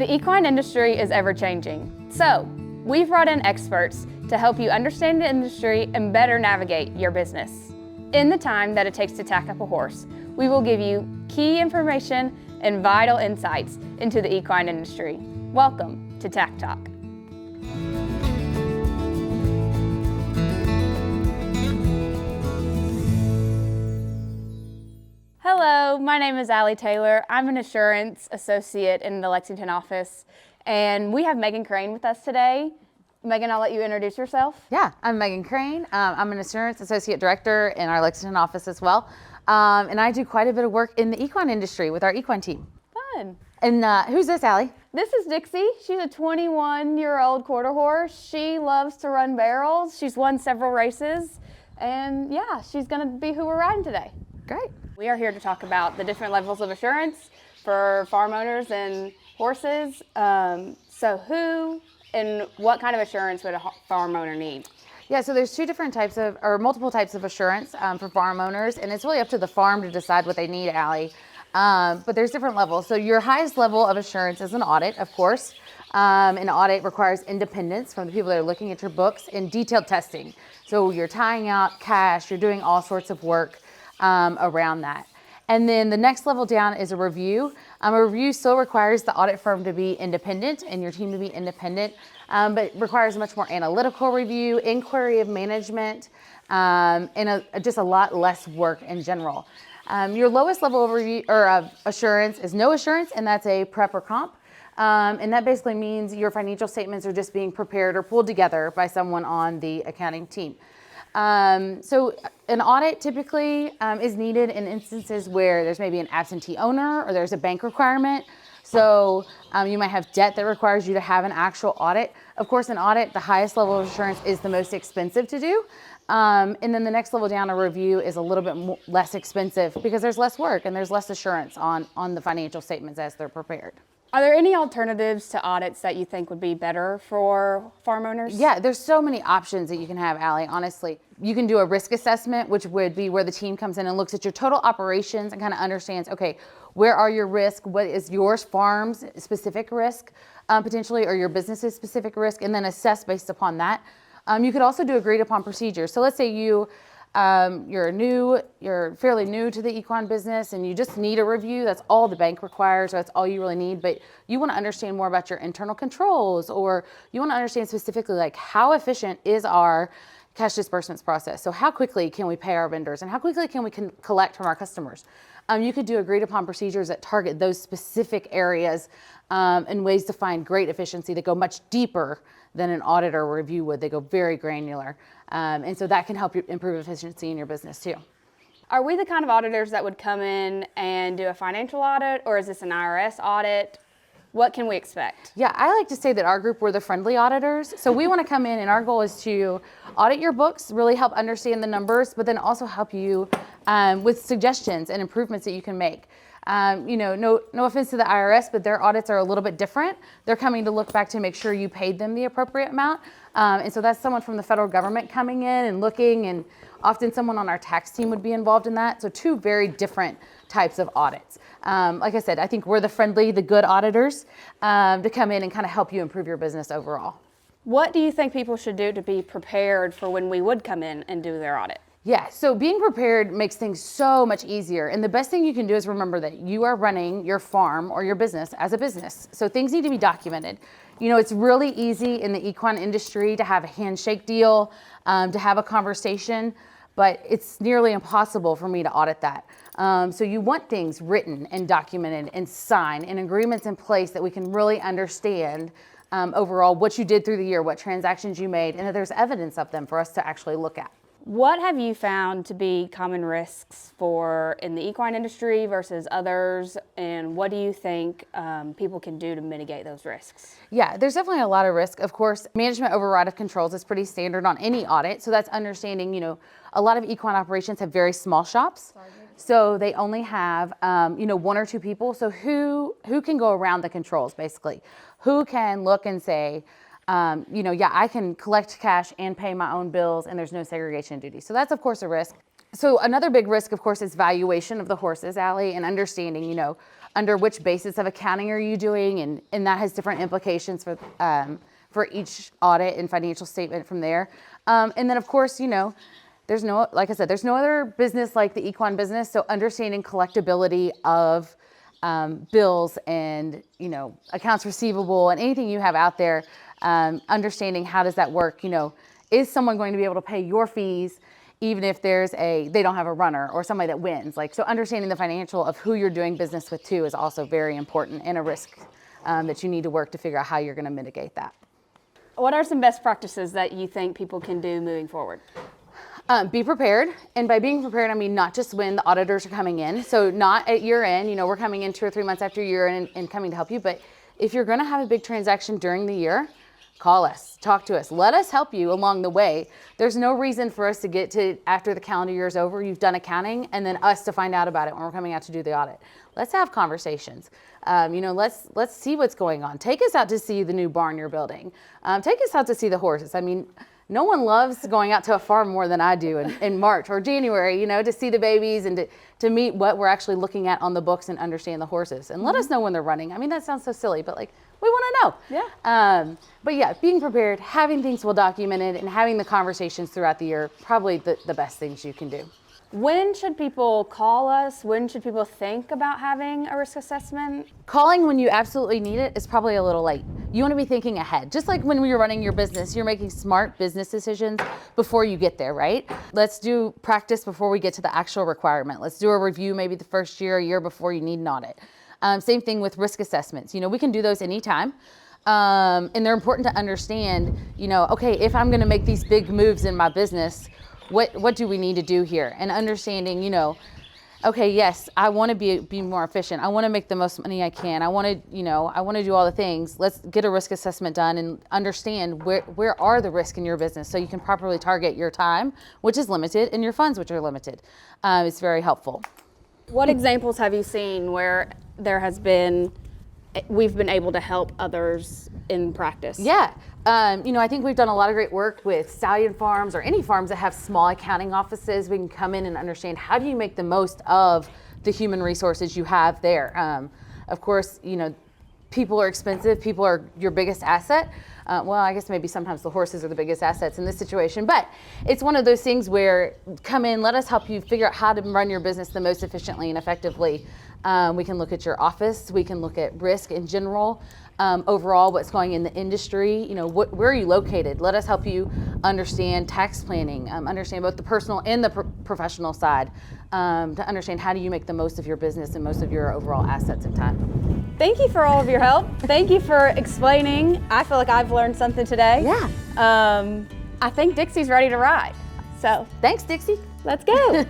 The equine industry is ever-changing, so we've brought in experts to help you understand the industry and better navigate your business. In the time that it takes to tack up a horse, we will give you key information and vital insights into the equine industry. Welcome to Tac Talk. Hello, my name is Allie Taylor. I'm an assurance associate in the Lexington office, and we have Megan Crane with us today. Megan, I'll let you introduce yourself. Yeah, I'm Megan Crane. I'm an assurance associate director in our Lexington office as well. And I do quite a bit of work in the equine industry with our equine team. Fun. And who's this, Allie? This is Dixie. She's a 21-year-old quarter horse. She loves to run barrels. She's won several races. And yeah, she's gonna be who we're riding today. Great. We are here to talk about the different levels of assurance for farm owners and horses. So who and what kind of assurance would a farm owner need? Yeah, so there's multiple types of assurance for farm owners, and it's really up to the farm to decide what they need, Allie. But there's different levels. So your highest level of assurance is an audit, of course. An audit requires independence from the people that are looking at your books and detailed testing. So you're tying out cash, you're doing all sorts of work around that. And then the next level down is a review. A review still requires the audit firm to be independent and your team to be independent, but requires a much more analytical review, inquiry of management, and just a lot less work in general. Your lowest level of review or of assurance is no assurance, and that's a prep or comp. And that basically means your financial statements are just being prepared or pulled together by someone on the accounting team. So an audit typically is needed in instances where there's maybe an absentee owner or there's a bank requirement. So you might have debt that requires you to have an actual audit. Of course, an audit, the highest level of assurance, is the most expensive to do. And then the next level down, a review, is a little bit less expensive because there's less work and there's less assurance on the financial statements as they're prepared. Are there any alternatives to audits that you think would be better for farm owners? Yeah, there's so many options that you can have, Allie, honestly. You can do a risk assessment, which would be where the team comes in and looks at your total operations and kind of understands, okay, where are your risks? What is your farm's specific risk potentially, or your business's specific risk, and then assess based upon that. You could also do agreed upon procedures. So let's say you're fairly new to the equine business and you just need a review. That's all the bank requires, or that's all you really need. But you want to understand more about your internal controls, or you want to understand specifically like how efficient is our cash disbursements process. So how quickly can we pay our vendors and how quickly can we collect from our customers? You could do agreed upon procedures that target those specific areas and ways to find great efficiency that go much deeper than an audit or review would. They go very granular. And so that can help you improve efficiency in your business too. Are we the kind of auditors that would come in and do a financial audit, or is this an IRS audit? What can we expect? Yeah, I like to say that our group, we're the friendly auditors. So we want to come in and our goal is to audit your books, really help understand the numbers, but then also help you with suggestions and improvements that you can make. No offense to the IRS, but their audits are a little bit different. They're coming to look back to make sure you paid them the appropriate amount. And so that's someone from the federal government coming in and looking, and often someone on our tax team would be involved in that. So two very different types of audits. Like I said, I think we're the good auditors to come in and kind of help you improve your business overall. What do you think people should do to be prepared for when we would come in and do their audit? Yeah, so being prepared makes things so much easier. And the best thing you can do is remember that you are running your farm or your business as a business. So things need to be documented. It's really easy in the equine industry to have a handshake deal, to have a conversation, but it's nearly impossible for me to audit that. So you want things written and documented and signed and agreements in place that we can really understand overall what you did through the year, what transactions you made, and that there's evidence of them for us to actually look at. What have you found to be common risks in the equine industry versus others, and what do you think people can do to mitigate those risks? Yeah, there's definitely a lot of risk. Of course, management override of controls is pretty standard on any audit, so that's understanding, a lot of equine operations have very small shops, so they only have, one or two people. So who can go around the controls, basically? Who can look and say, I can collect cash and pay my own bills and there's no segregation duty. So that's of course a risk. So another big risk, of course, is valuation of the horses, Allie, and understanding, under which basis of accounting are you doing, and that has different implications for each audit and financial statement from there. And then of course, there's no, like I said, there's no other business like the equine business. So understanding collectability of bills and, accounts receivable and anything you have out there, understanding how does that work, is someone going to be able to pay your fees even if they don't have a runner or somebody that wins. So understanding the financial of who you're doing business with too is also very important, and a risk that you need to work to figure out how you're going to mitigate that. What are some best practices that you think people can do moving forward? Be prepared. And by being prepared, I mean not just when the auditors are coming in. So not at year end, we're coming in 2 or 3 months after year end and coming to help you. But if you're going to have a big transaction during the year, call us, talk to us, let us help you along the way. There's no reason for us to get to after the calendar year is over, you've done accounting, and then us to find out about it when we're coming out to do the audit. Let's have conversations. Let's see what's going on. Take us out to see the new barn you're building. Take us out to see the horses. I mean, no one loves going out to a farm more than I do in March or January, to see the babies and to meet what we're actually looking at on the books and understand the horses. And let us know when they're running. I mean, that sounds so silly, but we want to know. Yeah. But yeah, being prepared, having things well documented, and having the conversations throughout the year, probably the best things you can do. When should people call us? When should people think about having a risk assessment? Calling when you absolutely need it is probably a little late. You want to be thinking ahead. Just like when you're running your business, you're making smart business decisions before you get there, right? Let's do practice before we get to the actual requirement. Let's do a review maybe the first year, a year before you need an audit. Same thing with risk assessments. We can do those anytime. And they're important to understand, okay, if I'm going to make these big moves in my business, what do we need to do here? And understanding, okay, yes, I want to be more efficient. I want to make the most money I can. I want to do all the things. Let's get a risk assessment done and understand where are the risks in your business so you can properly target your time, which is limited, and your funds, which are limited. It's very helpful. What examples have you seen where we've been able to help others in practice? Yeah. I think we've done a lot of great work with stallion farms or any farms that have small accounting offices. We can come in and understand how do you make the most of the human resources you have there. Of course, people are expensive. People are your biggest asset. Well, I guess maybe sometimes the horses are the biggest assets in this situation, but it's one of those things where come in, let us help you figure out how to run your business the most efficiently and effectively. We can look at your office. We can look at risk in general. Overall, what's going in the industry, where are you located? Let us help you understand tax planning, understand both the personal and the professional side, to understand how do you make the most of your business and most of your overall assets and time. Thank you for all of your help. Thank you for explaining. I feel like I've learned something today. Yeah. I think Dixie's ready to ride. So thanks, Dixie. Let's go.